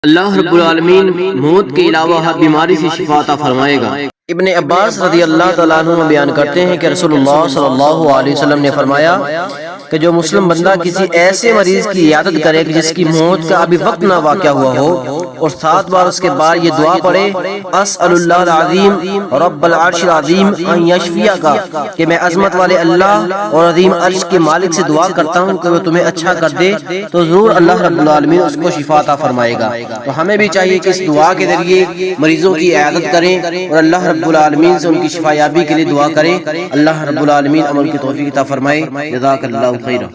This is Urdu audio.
اللہ رب العالمین موت کے علاوہ ہر بیماری سے شفا عطا فرمائے گا۔ ابن عباس رضی اللہ تعالیٰ عنہ بیان کرتے ہیں کہ رسول اللہ صلی اللہ علیہ وسلم نے فرمایا کہ جو مسلم بندہ کسی ایسے مریض کی عیادت کرے کہ جس کی موت کا ابھی وقت نہ واقع ہوا ہو اور 7 بار اس کے بعد یہ دعا پڑھے اسأل اللہ العظیم رب العرش العظیم ان یشفیک، کہ میں عظمت والے اللہ اور عظیم عرش کے مالک سے دعا کرتا ہوں کہ وہ تمہیں اچھا کر دے، تو ضرور اللہ رب العالمین اس کو شفا عطا فرمائے گا۔ تو ہمیں بھی چاہیے کہ اس دعا کے ذریعے مریضوں کی عیادت کریں اور اللہ رب العالمین سے ان کی شفا یابی کے لیے دعا کریں۔ اللہ رب العالمین عمل کی توفیق عطا فرمائے۔ جزاک اللہ خیرا۔